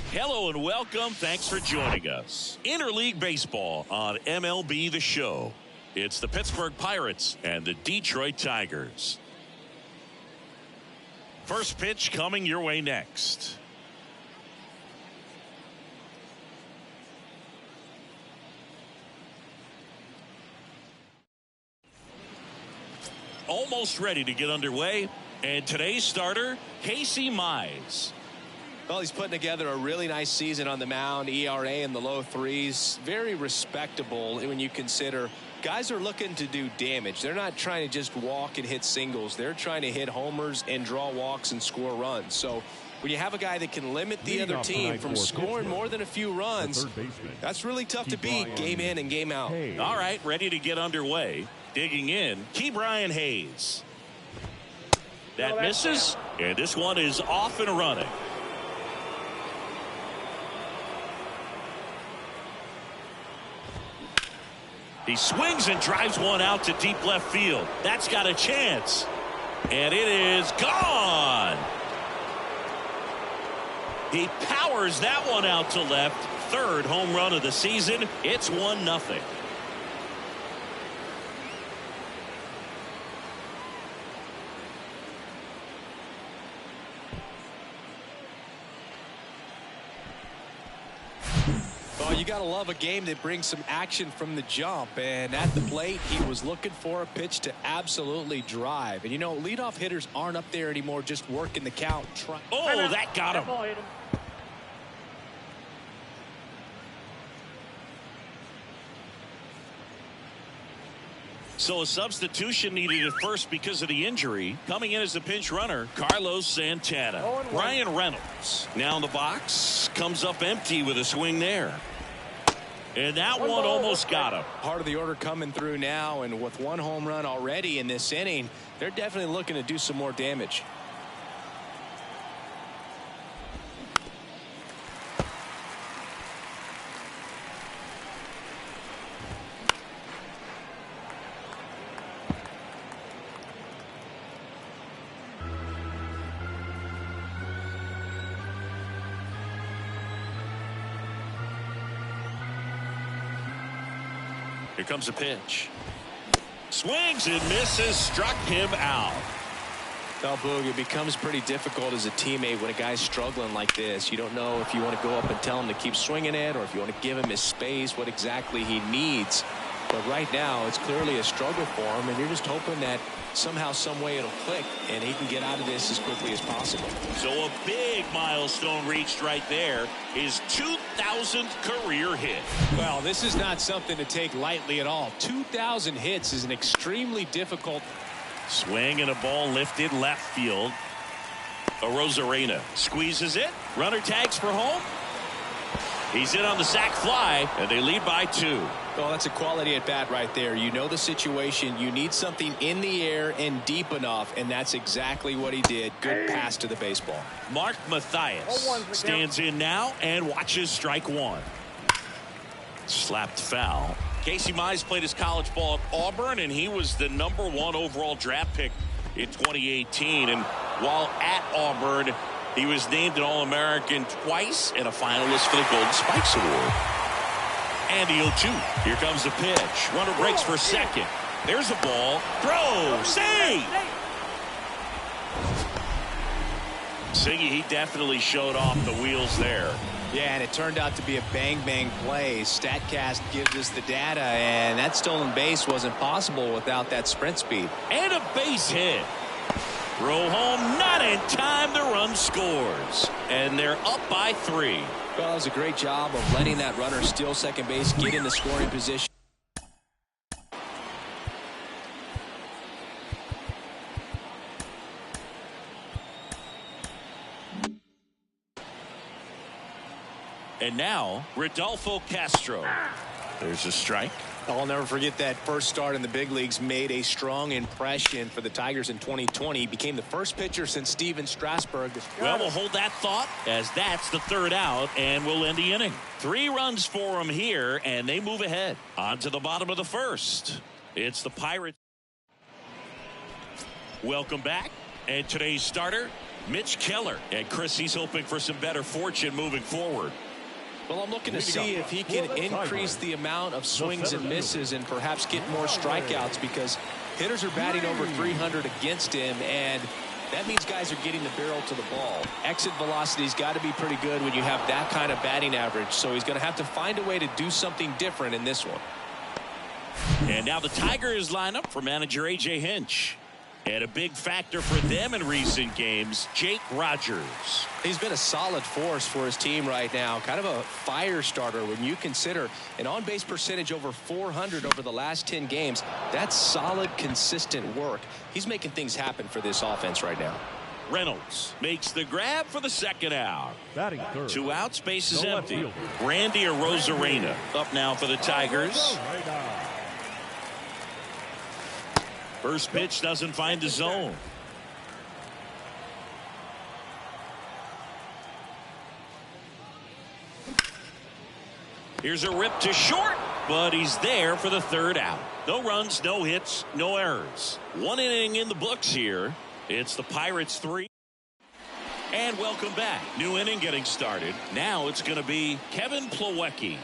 Hello and welcome. Thanks for joining us. Interleague Baseball on MLB The Show. It's the Pittsburgh Pirates and the Detroit Tigers. First pitch coming your way next. Almost ready to get underway. And today's starter, Mize. Well, he's putting together a really nice season on the mound. ERA in the low threes. Very respectable when you consider guys are looking to do damage. They're not trying to just walk and hit singles. They're trying to hit homers and draw walks and score runs. So when you have a guy that can limit the other team from scoring more than a few runs, that's really tough to beat game in and game out. All right, ready to get underway. Digging in, Ke'Bryan Hayes. That misses, and this one is off and running. He swings and drives one out to deep left field. That's got a chance. And it is gone. He powers that one out to left. Third home run of the season. It's 1-0. You got to love a game that brings some action from the jump, and at the plate he was looking for a pitch to absolutely drive. And you know, leadoff hitters aren't up there anymore just working the count. Oh, that got him. So a substitution needed at first because of the injury. Coming in as a pinch runner, Carlos Santana. Ryan Reynolds now in the box, comes up empty with a swing there. And that one almost got him. Part of the order coming through now, and with one home run already in this inning, they're definitely looking to do some more damage. Here comes a pitch. Swings and misses, struck him out. Well, Boog, it becomes pretty difficult as a teammate when a guy's struggling like this. You don't know if you want to go up and tell him to keep swinging it or if you want to give him his space, what exactly he needs. But right now, it's clearly a struggle for him, and you're just hoping that somehow, some way it'll click, and he can get out of this as quickly as possible. So a big milestone reached right there. His 2,000th career hit. Well, this is not something to take lightly at all. 2,000 hits is an extremely difficult. Swing and a ball lifted left field. Arozarena squeezes it. Runner tags for home. He's in on the sac fly, and they lead by 2. Well, that's a quality at bat right there. You know the situation. You need something in the air and deep enough, and that's exactly what he did. Good pass to the baseball. Mark Mathias stands in now and watches strike one. Slapped foul. Mize played his college ball at Auburn, and he was the #1 overall draft pick in 2018. And while at Auburn, he was named an All-American twice and a finalist for the Golden Spikes Award. And the 0-2. Here comes the pitch. Runner breaks for second. There's a ball. Throw. Save. Siggy, he definitely showed off the wheels there. Yeah, and it turned out to be a bang-bang play. StatCast gives us the data, and that stolen base wasn't possible without that sprint speed. And a base hit. Throw home, not in time, the run scores. And they're up by 3. Well, it was a great job of letting that runner steal second base, get in the scoring position. And now Rodolfo Castro. There's a strike. I'll never forget that first start in the big leagues. Made a strong impression for the Tigers in 2020. He became the first pitcher since Steven Strasburg. Well, we'll hold that thought as that's the third out, and we'll end the inning. 3 runs for them here, and they move ahead. On to the bottom of the first. It's the Pirates. Welcome back. And today's starter, Mitch Keller. And Chris, he's hoping for some better fortune moving forward. Well, I'm looking to see if he can increase the amount of swings and misses and perhaps get more strikeouts, because hitters are batting over 300 against him, and that means guys are getting the barrel to the ball. Exit velocity's got to be pretty good when you have that kind of batting average, so he's going to have to find a way to do something different in this one. And now the Tigers line up for manager A.J. Hinch. And a big factor for them in recent games, Jake Rogers. He's been a solid force for his team right now. Kind of a fire starter when you consider an on-base percentage over 400 over the last 10 games. That's solid, consistent work. He's making things happen for this offense right now. Reynolds makes the grab for the second out. Batting third. 2 outs, base is empty. Randy Arozarena up now for the Tigers. First pitch doesn't find the zone. Here's a rip to short, but he's there for the third out. No runs, no hits, no errors. 1 inning in the books here. It's the Pirates 3. And welcome back. New inning getting started. Now it's going to be Kevin Plawecki.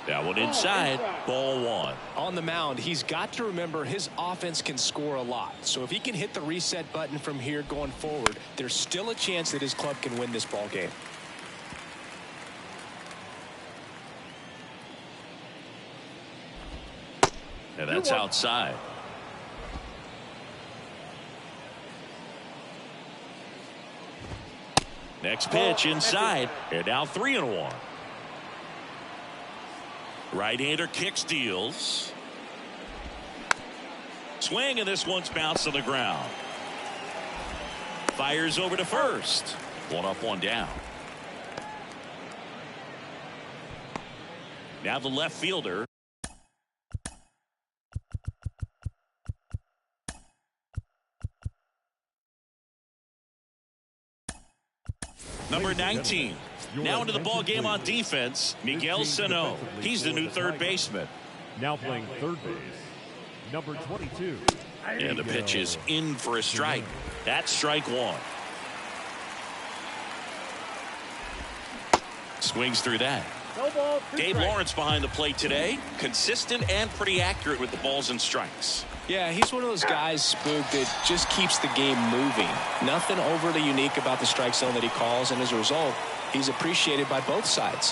That one inside, ball 1. On the mound, he's got to remember his offense can score a lot. So if he can hit the reset button from here going forward, there's still a chance that his club can win this ball game. And that's outside. Next pitch inside, and now 3-1. Right-hander kicks, deals. Swing, and this one's bounced to the ground. Fires over to first. 1 up, 1 down. Now the left fielder. Number 19. Now into the ball game on defense, Miguel Sano. He's the new third baseman. Now playing third base, number 22. And the pitch is in for a strike. That's strike 1. Swings through that. Dave Lawrence behind the plate today. Consistent and pretty accurate with the balls and strikes. Yeah, he's one of those guys, Spook, that just keeps the game moving. Nothing overly unique about the strike zone that he calls, and as a result, he's appreciated by both sides.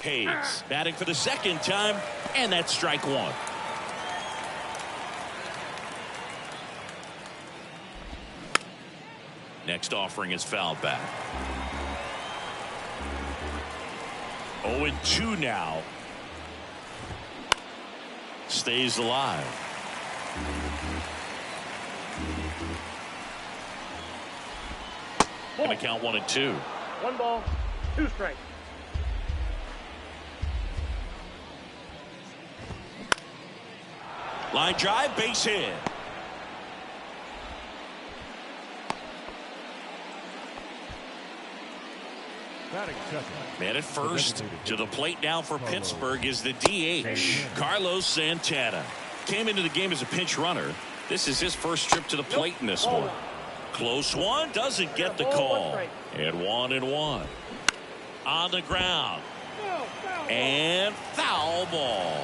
Hayes batting for the second time, and that's strike 1. Next offering is fouled back. 0-2 now. Stays alive. Gonna count 1-2. 1 ball, 2 strikes. Line drive, base hit. Batting second. Man at first. To the plate now for Pittsburgh is the DH, Carlos Santana. Came into the game as a pinch runner. This is his first trip to the plate in this one. Close one, doesn't get the call. And 1-1. On the ground. And foul ball.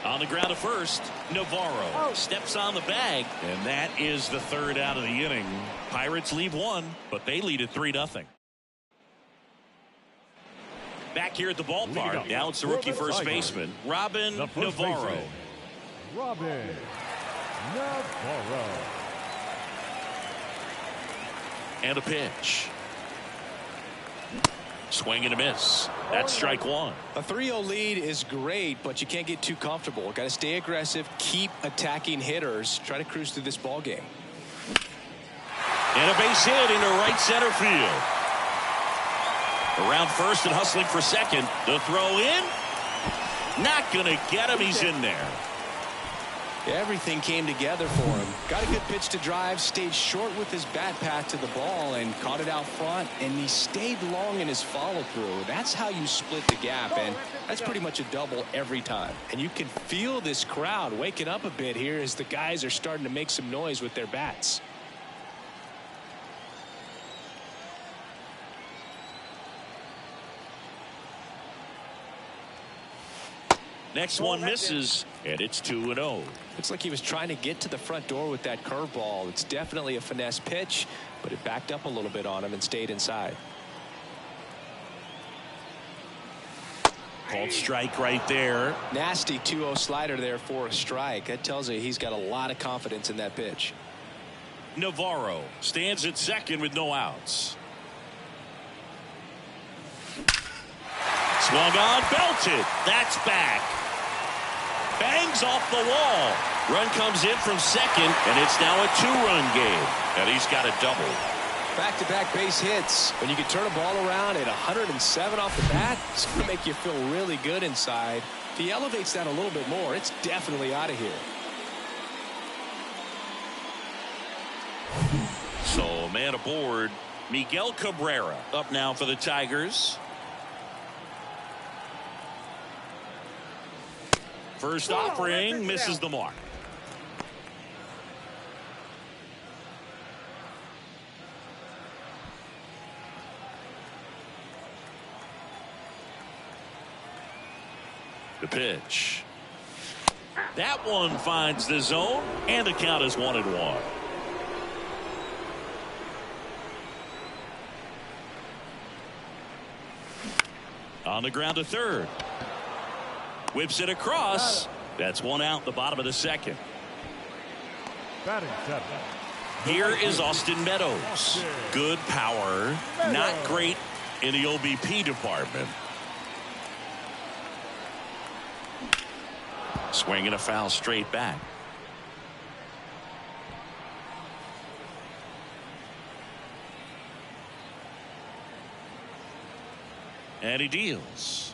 On the ground at first, Navarro steps on the bag, and that is the third out of the inning. Pirates leave 1, but they lead at 3-0. Back here at the ballpark, now it's the rookie first baseman, Robin Navarro. Robin Navarro. And a pitch. Swing and a miss. That's strike one. A 3-0 lead is great, but you can't get too comfortable. Got to stay aggressive, keep attacking hitters, try to cruise through this ball game. And a base hit into right center field. Around first and hustling for second. The throw in. Not going to get him. He's in there. Everything came together for him. Got a good pitch to drive, stayed short with his bat path to the ball and caught it out front, and he stayed long in his follow through. That's how you split the gap, and that's pretty much a double every time. And you can feel this crowd waking up a bit here as the guys are starting to make some noise with their bats. Next one misses, and it's 2-0. Looks like he was trying to get to the front door with that curveball. It's definitely a finesse pitch, but it backed up a little bit on him and stayed inside. Called strike right there. Nasty 2-0 slider there for a strike. That tells you he's got a lot of confidence in that pitch. Navarro stands at second with no outs. Swung on, belted. That's back. Bangs off the wall. Run comes in from second, and it's now a 2-run game. And he's got a double. Back-to-back base hits. When you can turn a ball around at 107 off the bat, it's going to make you feel really good inside. If he elevates that a little bit more, it's definitely out of here. So, man aboard. Miguel Cabrera up now for the Tigers. First offering misses the mark. The pitch. That one finds the zone, and the count is 1-1. On the ground to third. Whips it across. That's one out, the bottom of the second. Batting seven. Here is Austin Meadows. Good power. Not great in the OBP department. Swinging a foul straight back. And he deals.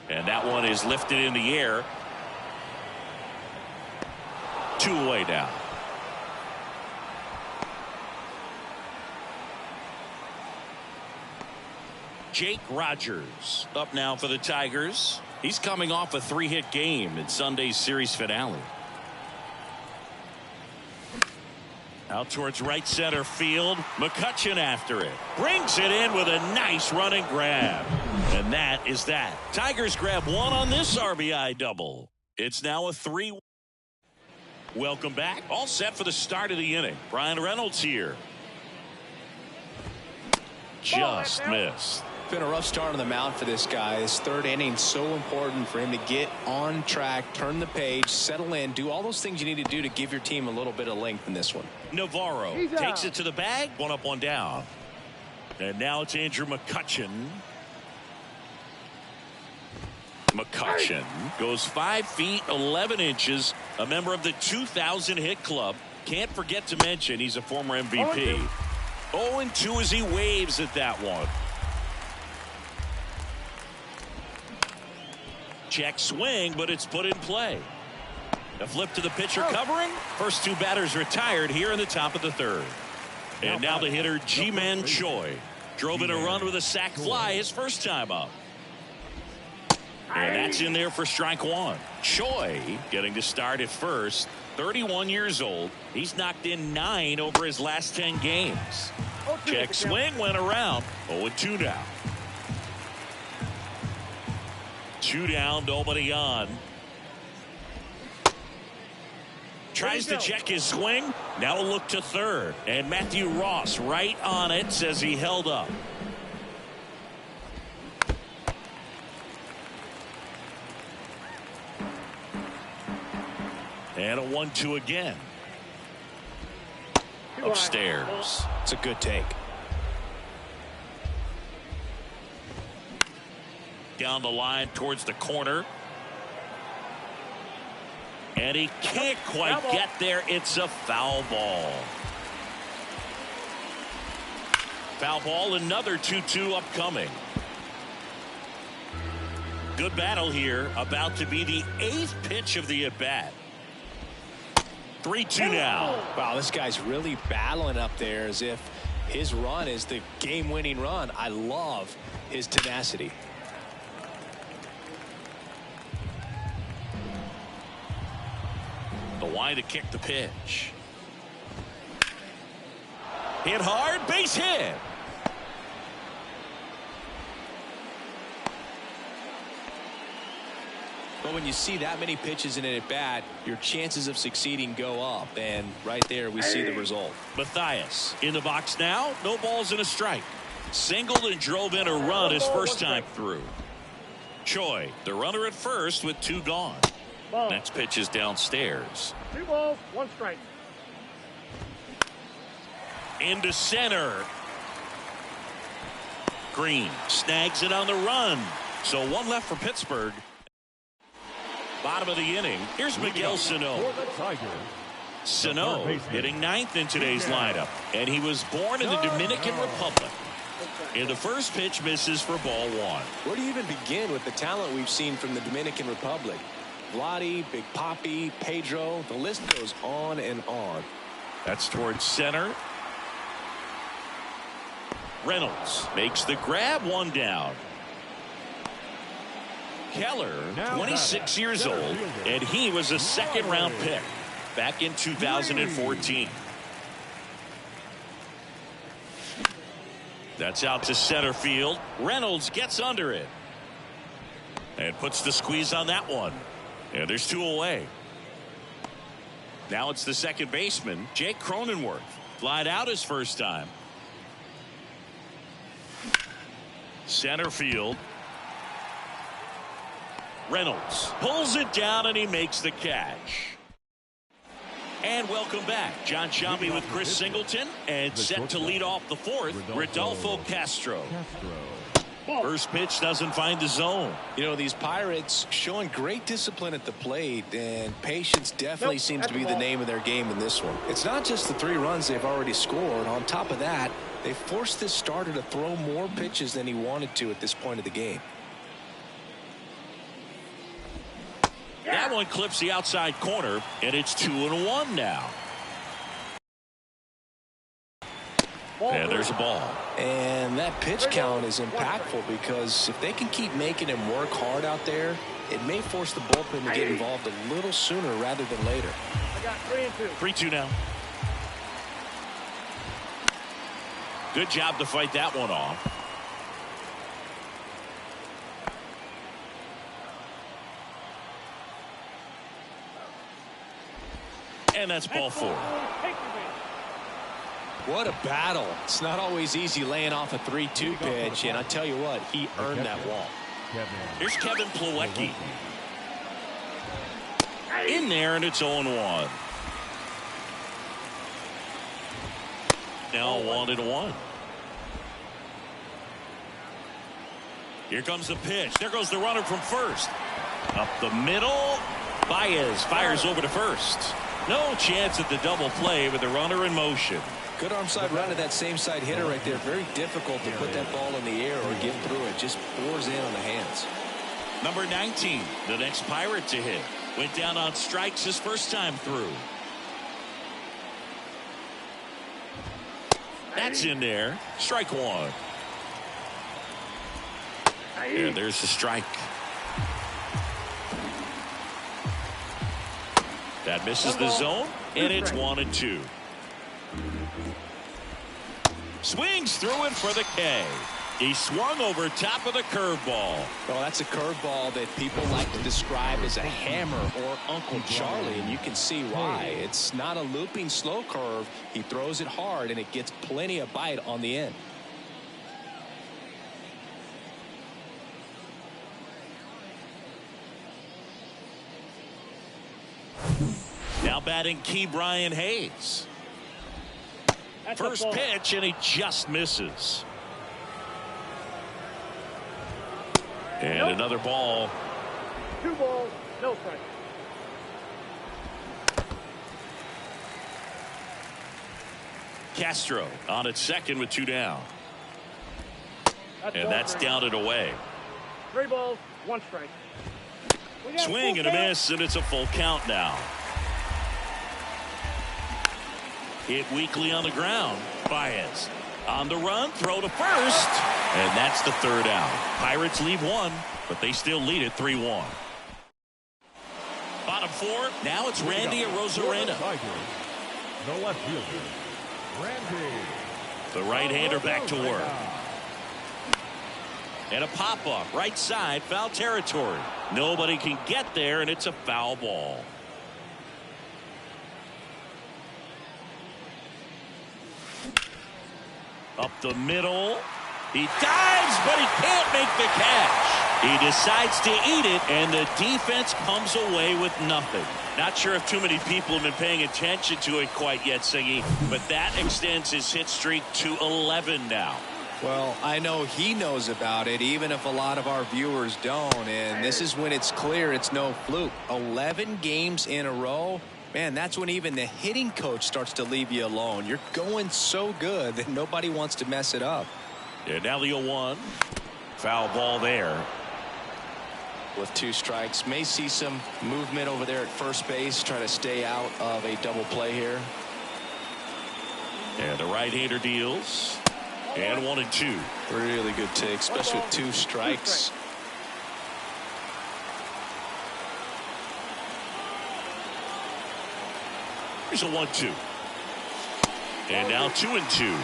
And that one is lifted in the air. 2 away now. Jake Rogers up now for the Tigers. He's coming off a 3-hit game in Sunday's series finale. Out towards right center field. McCutchen after it. Brings it in with a nice running grab. And that is that. Tigers grab one on this RBI double. It's now a 3. Welcome back. All set for the start of the inning. Brian Reynolds here. Just missed. Been a rough start on the mound for this guy. His third inning so important for him to get on track, turn the page, settle in, do all those things you need to do to give your team a little bit of length in this one. Navarro takes it to the bag. 1 up, 1 down. And now it's Andrew McCutchen. McCutchen goes 5 feet 11 inches. A member of the 2000 hit club. Can't forget to mention he's a former MVP. 0-2 as he waves at that one. Check swing, but it's put in play. A flip to the pitcher covering. First 2 batters retired here in the top of the third. And now the hitter Ji-Man Choi drove in a run with a sac fly his first time up. And that's in there for strike 1. Choi getting to start at first. 31 years old. He's knocked in 9 over his last 10 games. Check swing went around. 0-2 now. 2 down, nobody on. Tries to check his swing. Now a look to third. And Matthew Ross right on it, says he held up. And a 1-2 again. Upstairs. It's a good take. down the line towards the corner. And he can't quite get there. It's a foul ball. Foul ball, another 2-2 upcoming. Good battle here. About to be the 8th pitch of the at-bat. 3-2 now. Wow, this guy's really battling up there as if his run is the game-winning run. I love his tenacity. The wide to kick the pitch. Hit hard, base hit. But when you see that many pitches in an at-bat, your chances of succeeding go up. And right there, we see the result. Mathias in the box now. No balls and a strike. Singled and drove in a run his first time through. Choi, the runner at first with 2 gone. Next pitch is downstairs. 2 balls, 1 strike. Into center. Green snags it on the run. So 1 left for Pittsburgh. Bottom of the inning. Here's Miguel Sano. Sano hitting 9th in today's lineup. And he was born in the Dominican Republic. And the first pitch misses for ball 1. Where do you even begin with the talent we've seen from the Dominican Republic? Vladdy, Big Papi, Pedro, the list goes on and on. That's towards center. Reynolds makes the grab, 1 down. Keller, 26 years old, and he was a second-round pick back in 2014. That's out to center field. Reynolds gets under it and puts the squeeze on that one. And there's 2 away. Now it's the second baseman, Jake Cronenworth. Flied out his first time. Center field. Reynolds pulls it down and he makes the catch. And welcome back. John Shambi with Chris Singleton and set to lead off the 4th, Rodolfo Castro. First pitch doesn't find the zone. You know, these Pirates showing great discipline at the plate, and patience definitely seems to be the name of their game in this one. It's not just the 3 runs they've already scored. On top of that, they forced this starter to throw more pitches than he wanted to at this point of the game. That one clips the outside corner, and it's 2-1 now. And there's a ball. And that pitch count is impactful because if they can keep making him work hard out there, it may force the bullpen to get involved a little sooner rather than later. I got 3-2. 3-2 now. Good job to fight that one off. And that's ball 4. What a battle. It's not always easy laying off a 3-2 pitch, and I tell you what, he earned that walk. Here's Kevin Plawecki. In there, and it's 0-1. Now 1-1. Here comes the pitch. There goes the runner from first. Up the middle. Baez fires over to first. No chance at the double play with the runner in motion. Good arm side run to that same side hitter right there. Very difficult to put that ball in the air or get through it. Just pours in on the hands. Number 19, the next Pirate to hit. Went down on strikes his first time through. That's in there. Strike 1. And there's the strike. That misses the zone, and it's 1-2. Swings through it for the K. He swung over top of the curveball. Well, that's a curveball that people like to describe as a hammer or Uncle Charlie, and you can see why. It's not a looping slow curve. He throws it hard, and it gets plenty of bite on the end. Now batting Key Brian Hayes. First pitch, and he just misses. And another ball. 2 balls, no strikes. Castro on at second with 2 down. And that's strike. down and away. 3 balls, 1 strike. Swing and a miss, and it's a full count now. Hit weakly on the ground. Baez on the run, throw to first, and that's the 3rd out. Pirates leave 1, but they still lead it 3-1. Bottom 4. Now it's Randy Arozarena. The left fielder, Randy. The right-hander back to work. And a pop-up right side, foul territory. Nobody can get there, and it's a foul ball. Up the middle. He dives, but he can't make the catch. He decides to eat it, and the defense comes away with nothing. Not sure if too many people have been paying attention to it quite yet, Siggy, but that extends his hit streak to 11 now. Well, I know he knows about it, even if a lot of our viewers don't. And this is when it's clear it's no fluke. 11 games in a row. Man, that's when even the hitting coach starts to leave you alone. You're going so good that nobody wants to mess it up. And now the 0-1. Foul ball there. With 2 strikes, may see some movement over there at first base. Try to stay out of a double play here. And the right-hander deals. And 1-2. Really good take, especially with 2 strikes. Here's a 1-2. And now 2-2.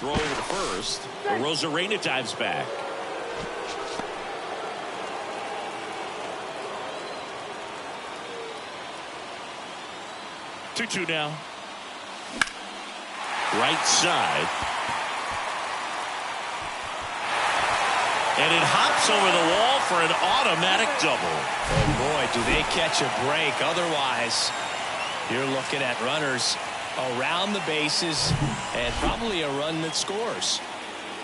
Throw over to first. Arozarena dives back. Two now. Right side. And it hops over the wall for an automatic double. Oh boy, do they catch a break. Otherwise, you're looking at runners around the bases and probably a run that scores.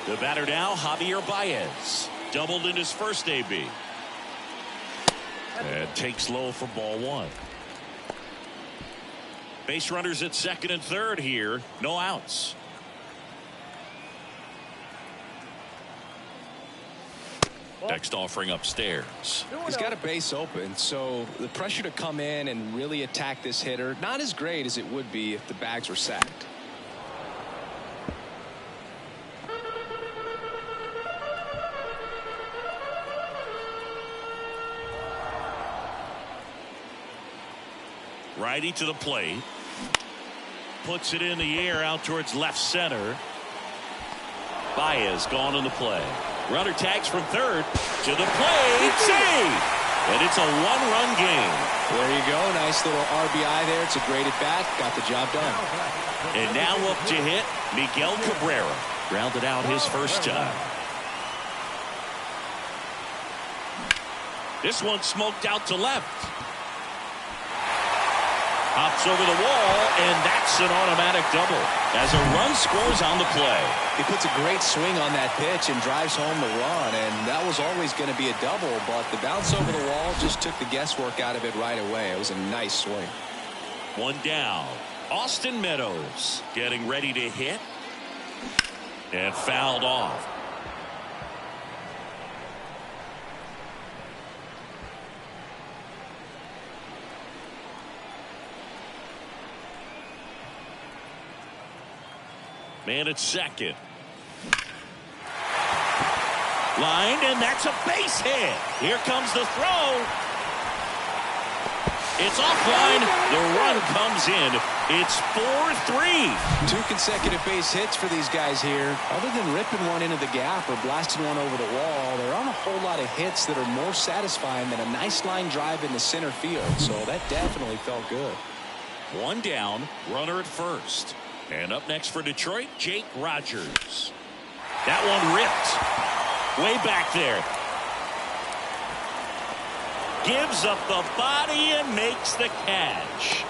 The batter now, Javier Baez. Doubled in his first AB. And takes low for ball 1. Base runners at second and third here. No outs. Next offering upstairs. He's got a base open, so the pressure to come in and really attack this hitter, not as great as it would be if the bags were sacked. Righty to the plate. Puts it in the air out towards left center. Baez gone in the play. Runner tags from third to the plate. Save! And it's a 1-run game. There you go. Nice little RBI there. It's a great at bat. Got the job done. And now up to hit Miguel Cabrera. Grounded out his first time. This one smoked out to left. Hops over the wall, and that's an automatic double as a run scores on the play. He puts a great swing on that pitch and drives home the run, and that was always going to be a double, but the bounce over the wall just took the guesswork out of it right away. It was a nice swing. 1 down. Austin Meadows getting ready to hit and fouled off. Man at second. Lined, and that's a base hit. Here comes the throw. It's offline. The run comes in. It's 4-3. 2 consecutive base hits for these guys here. Other than ripping one into the gap or blasting one over the wall, there aren't a whole lot of hits that are more satisfying than a nice line drive in the center field. So that definitely felt good. 1 down, runner at first. And up next for Detroit, Jake Rogers. That one ripped. Way back there. Gives up the body and makes the catch.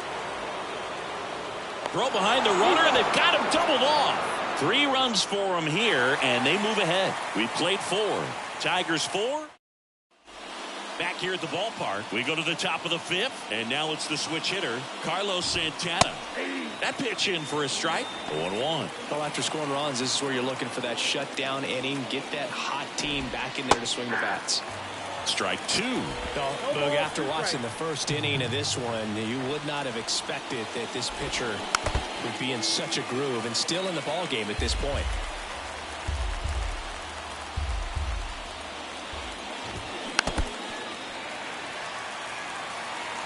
Throw behind the runner, and they've got him doubled off. 3 runs for him here, and they move ahead. We played 4. Tigers 4. Back here at the ballpark, we go to the top of the 5th, and now it's the switch hitter, Carlos Santana. That pitch in for a strike. 0-1. Well, after scoring runs, this is where you're looking for that shutdown inning. Get that hot team back in there to swing the bats. Strike 2. Well, Boog, after watching the first inning of this one, you would not have expected that this pitcher would be in such a groove and still in the ball game at this point.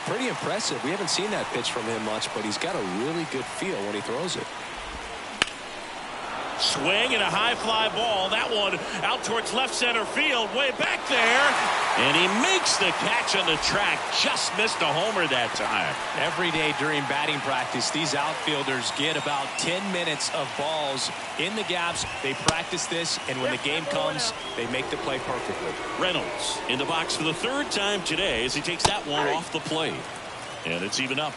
Pretty impressive. We haven't seen that pitch from him much, but he's got a really good feel when he throws it. Swing and a high fly ball. That one out towards left center field, way back there. And he makes the catch on the track. Just missed a homer that time. Every day during batting practice, these outfielders get about 10 minutes of balls in the gaps. They practice this, and when the game comes, they make the play perfectly. Reynolds in the box for the 3rd time today as he takes that one off the plate. And it's even up.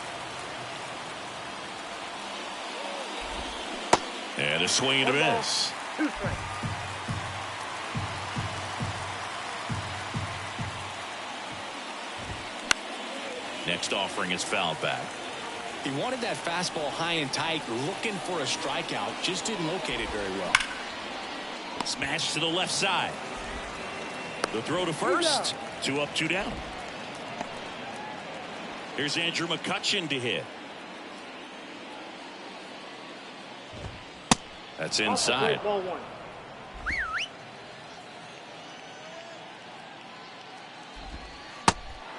And a swing and a miss. 2 strikes. Next offering is fouled back. He wanted that fastball high and tight, looking for a strikeout. Just didn't locate it very well. Smash to the left side. The throw to first. 2 up, 2 down. Here's Andrew McCutchen to hit. That's inside. Ball 1.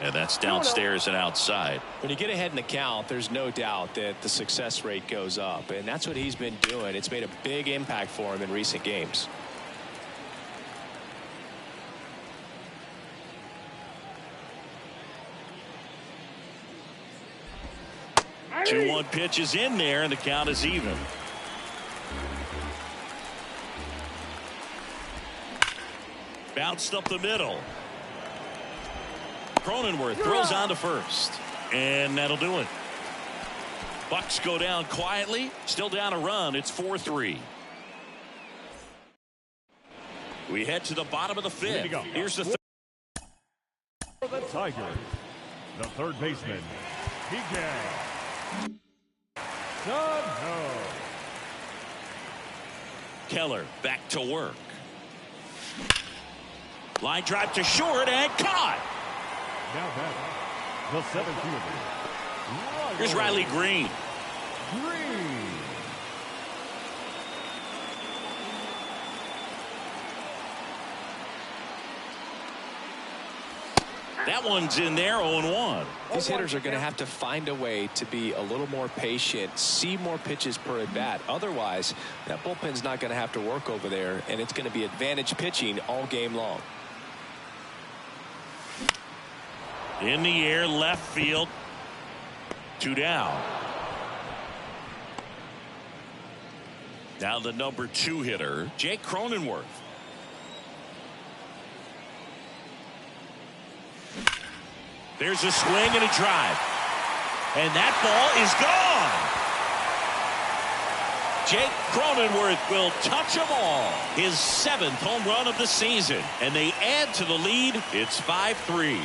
And that's downstairs and outside. When you get ahead in the count, there's no doubt that the success rate goes up, and that's what he's been doing. It's made a big impact for him in recent games. Two 2-1 pitch is in there, and the count is even. Bounced up the middle. Cronenworth throws on to first, and that'll do it. Bucks go down quietly, still down a run. It's 4-3. We head to the bottom of the 5th. Here's the For the Tigers, the third baseman, PJ. Keller back to work. Line drive to short and caught. Now back, the seventh fielder. Here's Riley Green. That one's in there, 0-1. These hitters are going to have to find a way to be a little more patient, see more pitches per at bat. Otherwise, that bullpen's not going to have to work over there, and it's going to be advantage pitching all game long. In the air, left field. 2 down. Now the number 2 hitter, Jake Cronenworth. There's a swing and a drive. And that ball is gone. Jake Cronenworth will touch them all. His 7th home run of the season. And they add to the lead. It's 5-3.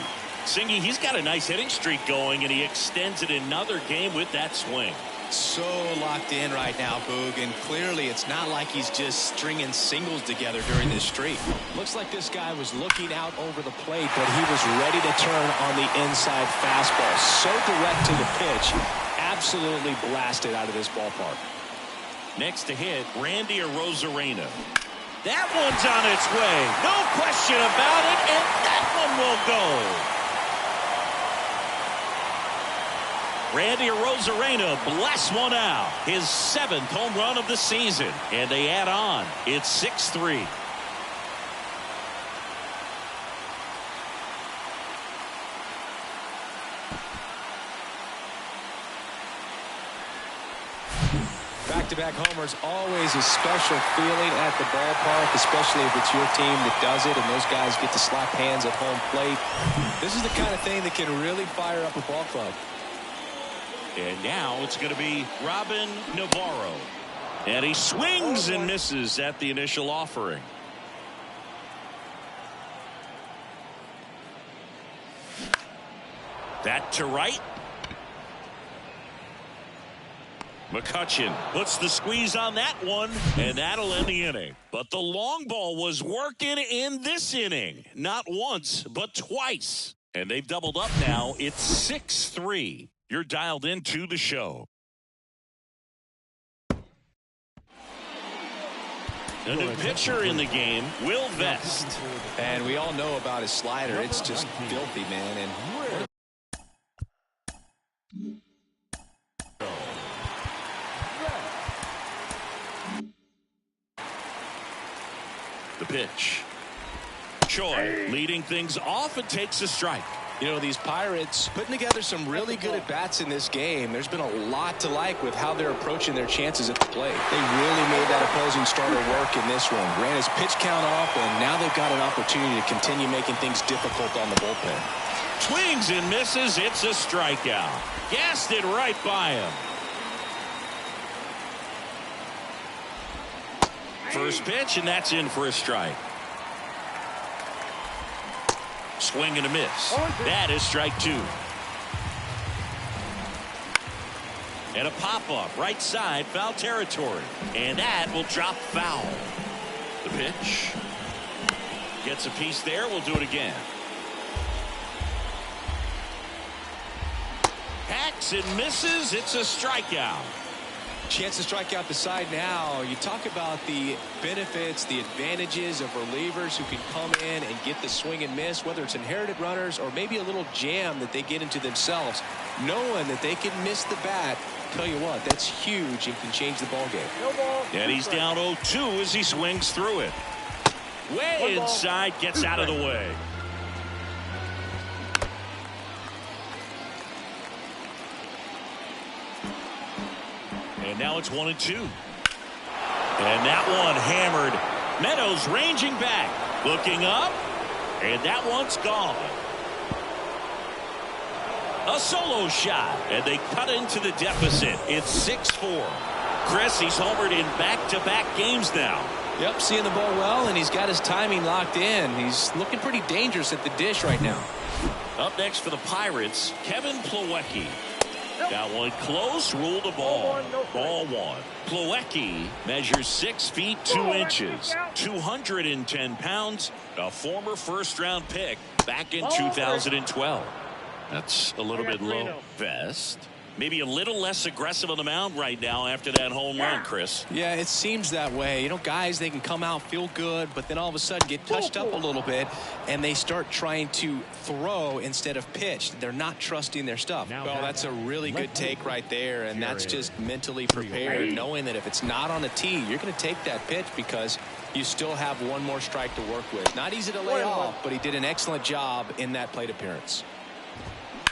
Singy, he's got a nice hitting streak going, and he extends it another game with that swing. So locked in right now, Boog, and clearly it's not like he's just stringing singles together during this streak. Looks like this guy was looking out over the plate, but he was ready to turn on the inside fastball. So direct to the pitch. Absolutely blasted out of this ballpark. Next to hit, Randy Arozarena. That one's on its way. No question about it, and that one will go. Randy Arozarena blasts one out. His 7th home run of the season. And they add on. It's 6-3. Back-to-back homers, always a special feeling at the ballpark, especially if it's your team that does it and those guys get to slap hands at home plate. This is the kind of thing that can really fire up a ball club. And now it's going to be Robin Navarro. And he swings and misses at the initial offering. That to right. McCutchen puts the squeeze on that one, and that'll end the inning. But the long ball was working in this inning. Not once, but twice. And they've doubled up now. It's 6-3. You're dialed into the show. A new pitcher in the game, Will Vest. And we all know about his slider. It's just filthy, man. And the pitch. Choi leading things off and takes a strike. you know, these Pirates putting together some really good at-bats in this game. There's been a lot to like with how they're approaching their chances at the plate. They really made that opposing starter work in this one. Ran his pitch count off, and now they've got an opportunity to continue making things difficult on the bullpen. Swings and misses. It's a strikeout. Gassed it right by him. First pitch, and that's in for a strike. Swing and a miss. That is strike two. And a pop-up right side, foul territory. And that will drop foul. The pitch. Gets a piece there. We'll do it again. Hacks and misses. It's a strikeout. Chance to strike out the side now. You talk about the benefits, the advantages of relievers who can come in and get the swing and miss, whether it's inherited runners or maybe a little jam that they get into themselves. Knowing that they can miss the bat, tell you what, that's huge and can change the ball game. And he's down 0-2 as he swings through it. Way inside, gets out of the way. And now it's 1-2. And that one hammered. Meadows ranging back. Looking up. And that one's gone. A solo shot. And they cut into the deficit. It's 6-4. Chris, he's homered in back-to-back games now. Yep, seeing the ball well, and he's got his timing locked in. He's looking pretty dangerous at the dish right now. Up next for the Pirates, Kevin Plawecki. That one close, ruled the ball. Ball one. Plawecki measures 6 feet 2 inches, 210 pounds, a former first-round pick back in 2012. That's a little bit low. Vest. Maybe a little less aggressive on the mound right now after that home run, Chris. Yeah, it seems that way. You know, guys, they can come out, feel good, but then all of a sudden get touched up a little bit, and they start trying to throw instead of pitch. They're not trusting their stuff. Well, that's a really good take right there, and that's just mentally prepared, knowing that if it's not on a tee, you're going to take that pitch because you still have one more strike to work with. Not easy to lay off, but he did an excellent job in that plate appearance.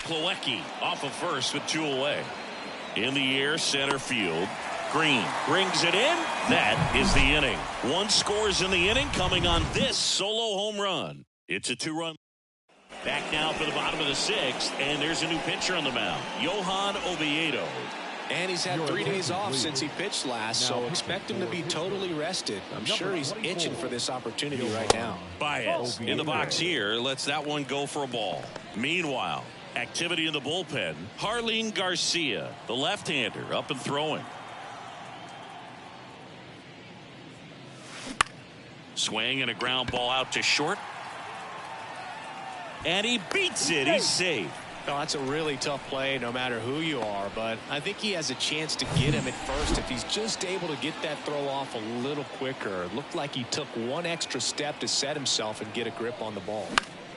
Plawecki off of first with 2 away. In the air, center field. Green brings it in. That is the inning. 1 scores in the inning coming on this solo home run. It's a 2-run. Back now for the bottom of the 6th, and there's a new pitcher on the mound, Johan Oviedo. And he's had 3 days off since he pitched last, so expect him to be totally rested. I'm sure he's itching for this opportunity right now. Baez in the box here lets that one go for a ball. Meanwhile, activity in the bullpen. Harleen Garcia, the left-hander, up and throwing. Swing and a ground ball out to short. And he beats it. He's safe. No, that's a really tough play no matter who you are, but I think he has a chance to get him at first if he's just able to get that throw off a little quicker. It looked like he took 1 extra step to set himself and get a grip on the ball.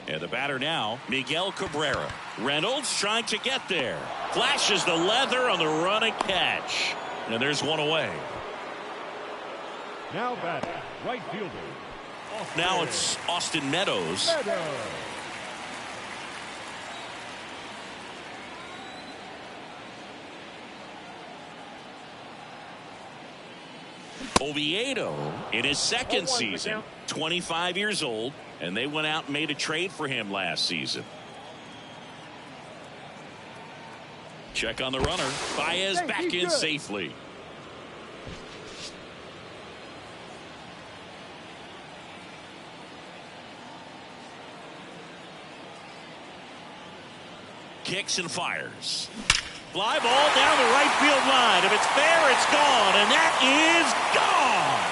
And the batter now, Miguel Cabrera. Reynolds trying to get there. Flashes the leather on the running catch. And there's 1 away. Now batting, right fielder. Now it's Austin Meadows. Oviedo in his second season, 25 years old, and they went out and made a trade for him last season. Check on the runner. Baez back in safely. Kicks and fires. Fly ball down the right field line. If it's fair, it's gone, and that is gone.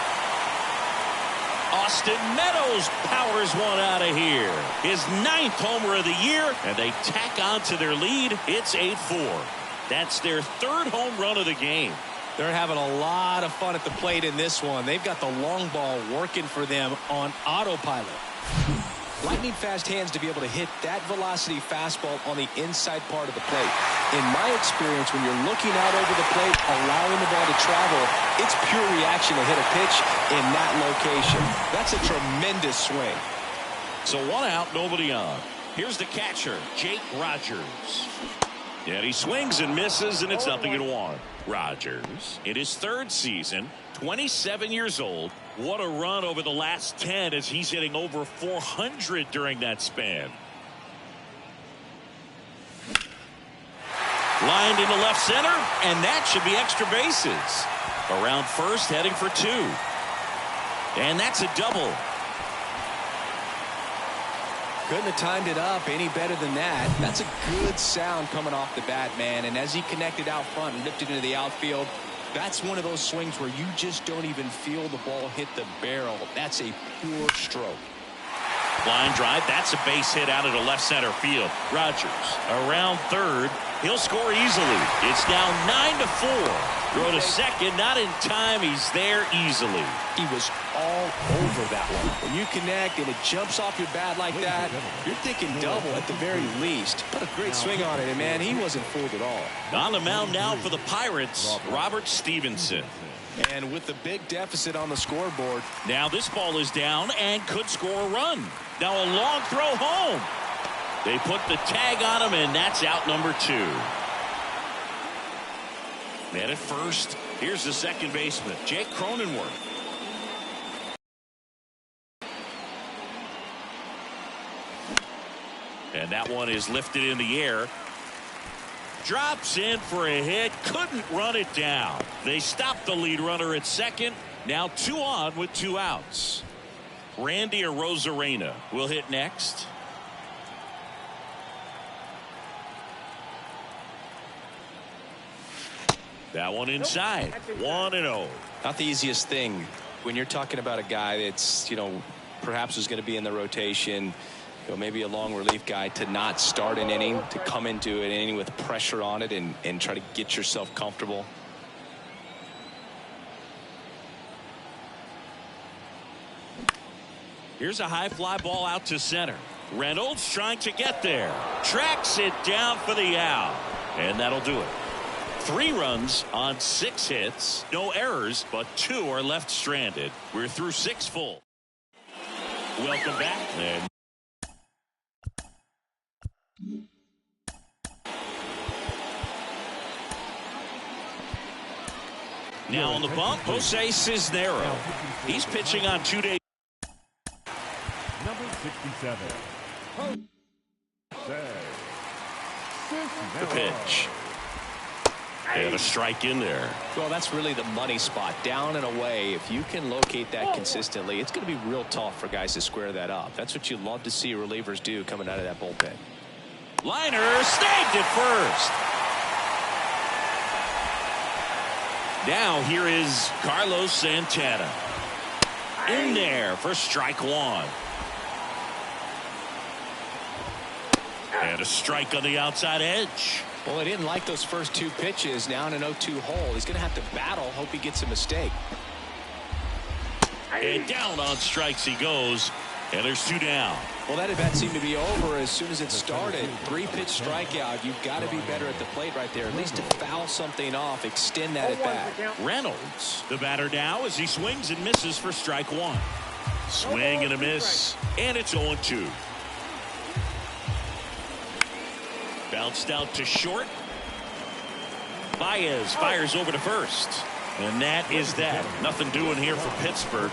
Austin Meadows powers one out of here. His 9th homer of the year, and they tack on to their lead. It's 8-4. That's their 3rd home run of the game. They're having a lot of fun at the plate in this one. They've got the long ball working for them on autopilot. Lightning fast hands to be able to hit that velocity fastball on the inside part of the plate. In my experience, when you're looking out over the plate, allowing the ball to travel, it's pure reaction to hit a pitch in that location. That's a tremendous swing. So 1 out, nobody on. Here's the catcher, Jake Rogers. And he swings and misses, and it's 0-1. Rogers, in his 3rd season, 27 years old. What a run over the last 10 as he's hitting over 400 during that span. Lined into left center, and that should be extra bases. Around first, heading for 2. And that's a double. Couldn't have timed it up any better than that. That's a good sound coming off the bat, man. And as he connected out front and ripped it into the outfield, that's one of those swings where you just don't even feel the ball hit the barrel. That's a pure stroke. Line drive. That's a base hit out of the left center field. Rogers around third. He'll score easily. It's now 9-4. Throw to second. Not in time. He's there easily. He was all over that one. When you connect and it jumps off your bat like that, you're thinking double at the very least. What a great swing on it. And, man, he wasn't fooled at all. On the mound now for the Pirates, Robert Stevenson. And with the big deficit on the scoreboard. Now this ball is down and could score a run. Now a long throw home. They put the tag on him, and that's out number 2. And at first, here's the second baseman, Jake Cronenworth. And that one is lifted in the air. Drops in for a hit. Couldn't run it down. They stopped the lead runner at second. Now 2 on with 2 outs. Randy Arozarena will hit next. That one inside. 1-0. Not the easiest thing when you're talking about a guy that's, perhaps is going to be in the rotation, maybe a long relief guy, to not start an inning, to come into an inning with pressure on it and try to get yourself comfortable. Here's a high fly ball out to center. Reynolds trying to get there. Tracks it down for the out. And that'll do it. 3 runs on 6 hits. No errors, but 2 are left stranded. We're through 6 full. Welcome back. And now on the bump, Jose Cisnero. He's pitching on 2 days. Number 67. The pitch. And a strike in there. Well, that's really the money spot. Down and away. If you can locate that consistently, it's going to be real tough for guys to square that up. That's what you love to see relievers do coming out of that bullpen. Liner snagged it first. Now here is Carlos Santana. In there for strike 1. And a strike on the outside edge. Well, he didn't like those first 2 pitches. Now in an 0-2 hole. He's going to have to battle. Hope he gets a mistake. And down on strikes he goes. And there's 2 down. Well, that at bat seemed to be over as soon as it started. 3-pitch strikeout. You've got to be better at the plate right there. At least to foul something off. Extend that at bat. Reynolds, the batter now, as he swings and misses for strike 1. Swing and a miss. And it's 0-2. Bounced out to short. Baez fires over to first. And that is that. Nothing doing here for Pittsburgh.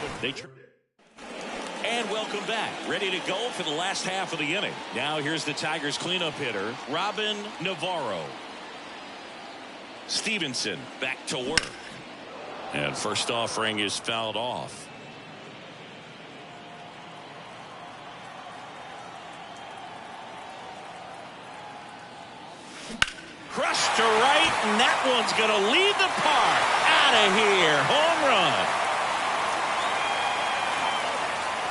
And welcome back. Ready to go for the last half of the inning. Now here's the Tigers cleanup hitter, Robin Navarro. Stevenson back to work. And first offering is fouled off. Crushed to right, and that one's going to leave the park. Out of here. Home run.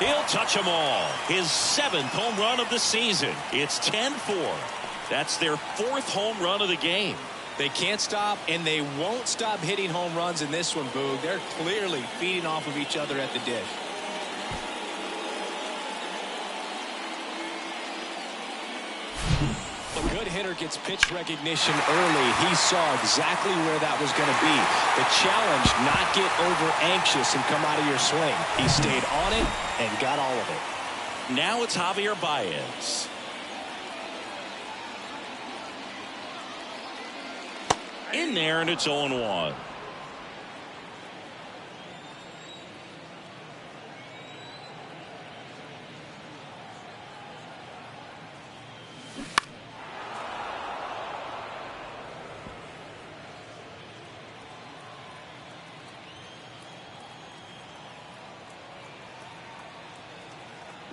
He'll touch them all. His 7th home run of the season. It's 10-4. That's their 4th home run of the game. They can't stop, and they won't stop hitting home runs in this one, Boog. They're clearly feeding off of each other at the dish. A good hitter gets pitch recognition early. He saw exactly where that was going to be. The challenge, not get over anxious and come out of your swing. He stayed on it and got all of it. Now it's Javier Baez. In there, and it's 0-1.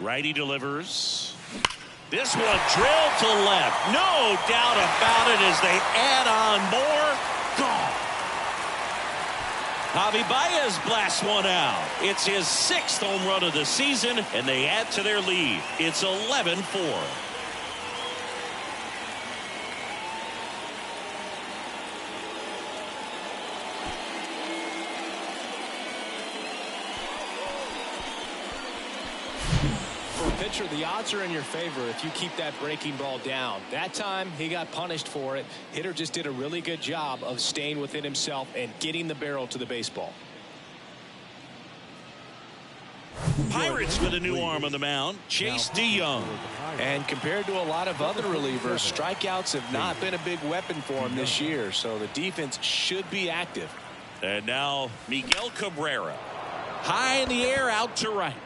Righty delivers. This one drilled to left. No doubt about it as they add on more. Gone. Javi Baez blasts one out. It's his 6th home run of the season, and they add to their lead. It's 11-4. Pitcher, the odds are in your favor if you keep that breaking ball down. That time he got punished for it. Hitter just did a really good job of staying within himself and getting the barrel to the baseball. Pirates with a new arm on the mound, Chase DeYoung. And compared to a lot of other relievers, strikeouts have not been a big weapon for him this year, so the defense should be active. And now Miguel Cabrera. High in the air, out to right.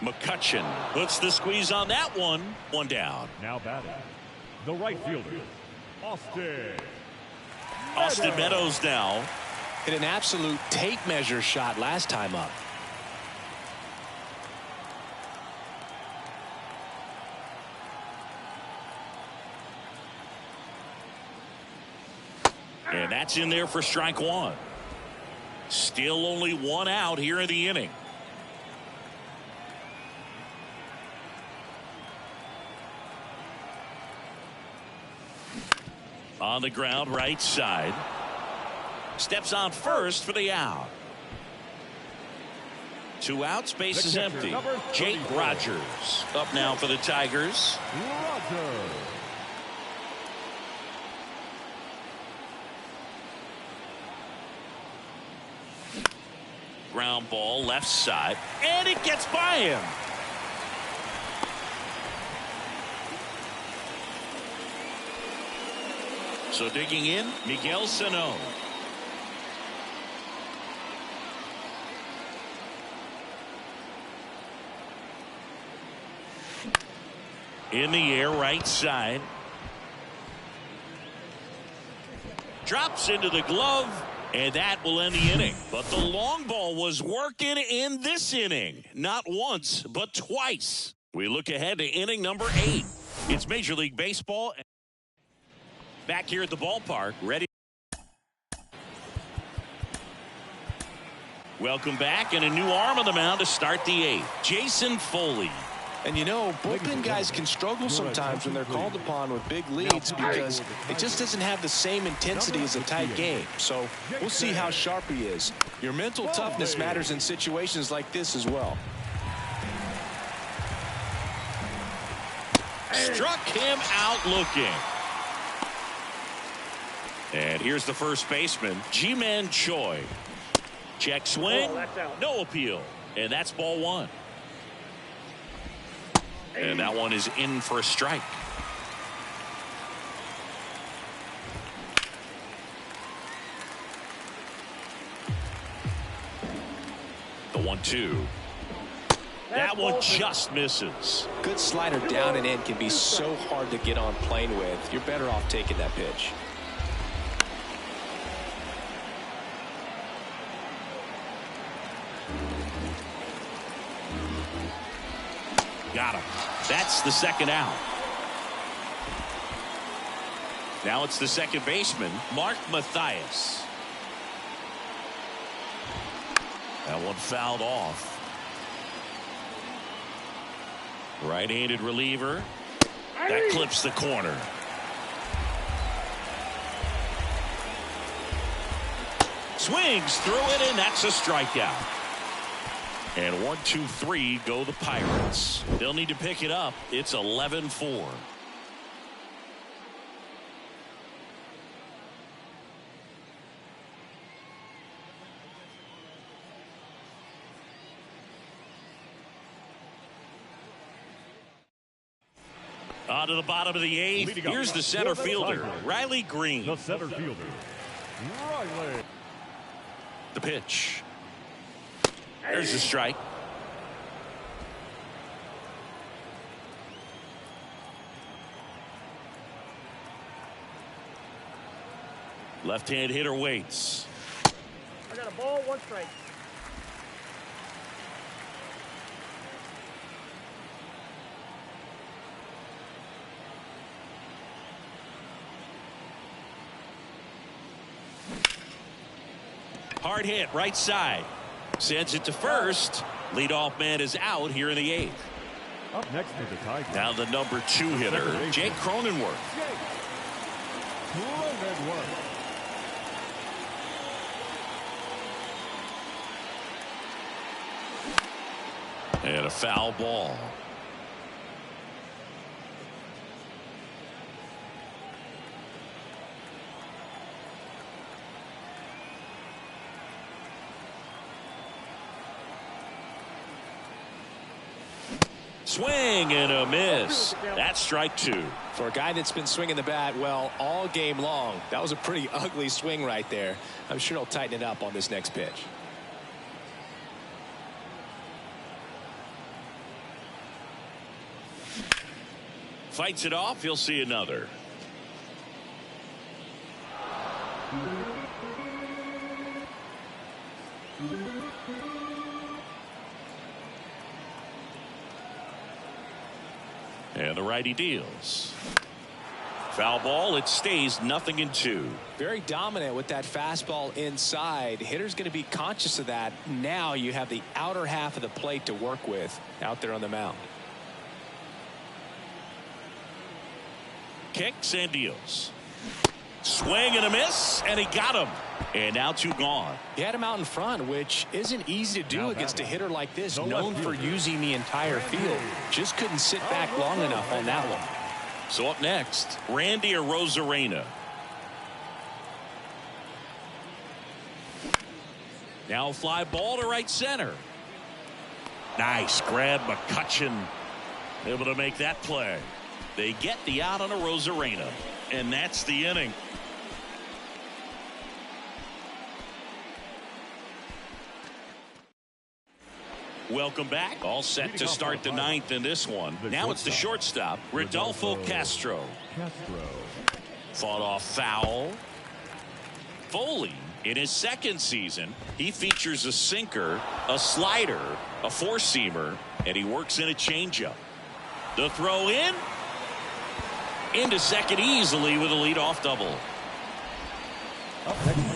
McCutchen puts the squeeze on that one. One down. Now batting, the right fielder, Austin Meadows now. Hit an absolute tape measure shot last time up. And that's in there for strike one. Still only one out here in the inning. On the ground, right side. Steps on first for the out. 2 outs, base is empty. Jake Rogers up now for the Tigers. Ground ball left side, and it gets by him. So digging in, Miguel Sano. In the air, right side. Drops into the glove, and that will end the inning. But the long ball was working in this inning. Not once, but twice. We look ahead to inning number 8. It's Major League Baseball. Back here at the ballpark, ready. Welcome back, and a new arm on the mound to start the 8th. Jason Foley. And you know, bullpen guys can struggle sometimes when they're called upon with big leads because it just doesn't have the same intensity as a tight game. So we'll see how sharp he is. Your mental toughness matters in situations like this as well. Struck him out looking. And here's the first baseman, Ji-Man Choi. Check swing, no appeal. And that's ball 1. And that one is in for a strike. The 1-2. That one just misses. Good slider down and in can be so hard to get on plane with. You're better off taking that pitch. Got him. That's the second out. Now it's the second baseman, Mark Mathias. That one fouled off. Right-handed reliever. That clips the corner. Swings through it, and that's a strikeout. And 1, 2, 3 go the Pirates. They'll need to pick it up. It's 11-4. On to the bottom of the eighth. Here's the center fielder, Riley Green. The center fielder, Riley. The pitch. There's the strike. Left-hand hitter waits. I got a ball, 1 strike. Hard hit, right side. Sends it to first. Leadoff man is out here in the eighth. Up next for the Tigers. Now the number 2 hitter, Jake Cronenworth. And a foul ball. Swing and a miss. That's strike 2. For a guy that's been swinging the bat well all game long, that was a pretty ugly swing right there. I'm sure he'll tighten it up on this next pitch. Fights it off. He'll see another. And the righty deals. Foul ball. It stays 0-2. Very dominant with that fastball inside. Hitter's going to be conscious of that. Now you have the outer half of the plate to work with out there on the mound. Kicks and deals. Swing and a miss, and he got him. And now 2 gone. He had him out in front, which isn't easy to do against a hitter like this, known for using the entire field. Just couldn't sit back long enough on that one. So up next, Randy Arozarena. Now a fly ball to right center. Nice grab. McCutchen able to make that play. They get the out on Arozarena, and that's the inning. Welcome back. All set to start the 9th in this one. Now it's the shortstop, Rodolfo Castro. Fought off foul. Foley, in his second season, he features a sinker, a slider, a four-seamer, and he works in a changeup. The throw in. Into second easily with a leadoff double.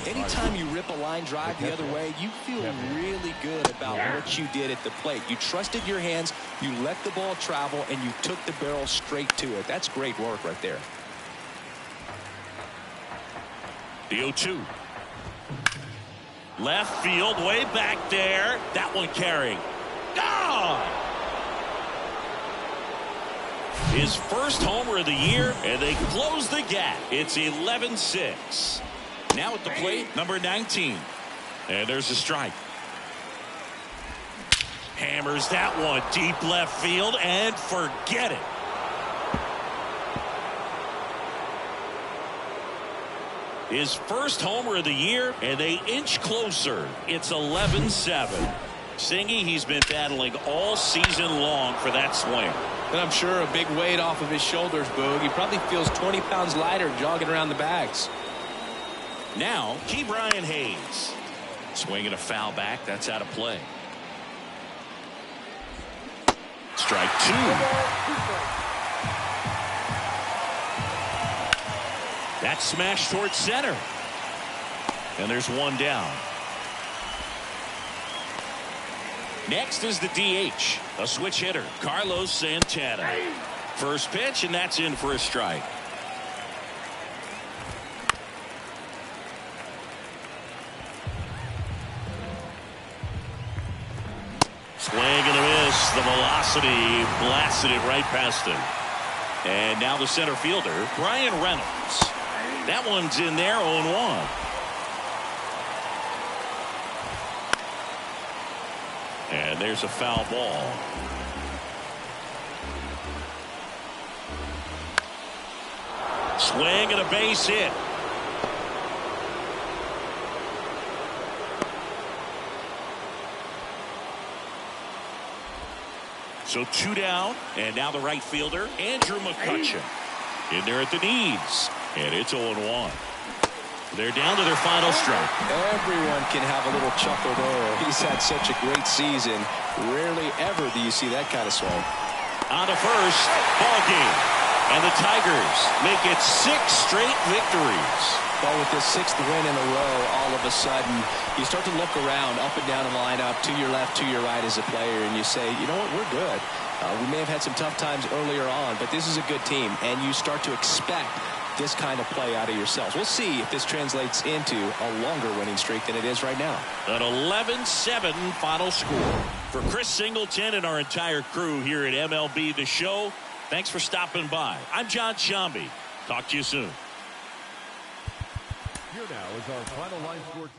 Anytime you rip a line drive the other way, you feel really good about what you did at the plate. You trusted your hands, you let the ball travel, and you took the barrel straight to it. That's great work right there. The 0-2. Left field, way back there. That one carrying. Gone! His first homer of the year, and they close the gap. It's 11-6. Now at the plate, number 19. And there's a strike. Hammers that one deep left field, and forget it. His first homer of the year, and they inch closer. It's 11-7. Singy, he's been battling all season long for that swing. And I'm sure a big weight off of his shoulders, Boog. He probably feels 20 pounds lighter jogging around the bags. Now, Ke'Bryan Hayes. Swinging a foul back. That's out of play. Strike 2. That's smashed towards center. And there's one down. Next is the DH, a switch hitter, Carlos Santana. First pitch, and that's in for a strike. Swing and a miss. The velocity blasted it right past him. And now the center fielder, Brian Reynolds. That one's in there, 0-1. And there's a foul ball. Swing and a base hit. So 2 down, and now the right fielder, Andrew McCutcheon. In there at the knees, and it's 0-1. They're down to their final strike. Everyone can have a little chuckle there. He's had such a great season. Rarely ever do you see that kind of swing. On to first, ball game. And the Tigers make it 6 straight victories. Well, with this 6th win in a row, all of a sudden, you start to look around, up and down the lineup, to your left, to your right as a player, and you say, you know what, we're good. We may have had some tough times earlier on, but this is a good team, and you start to expect this kind of play out of yourselves. We'll see if this translates into a longer winning streak than it is right now. An 11-7 final score. For Chris Singleton and our entire crew here at MLB The Show, thanks for stopping by. I'm John Shambi. Talk to you soon. Here now is our final line score.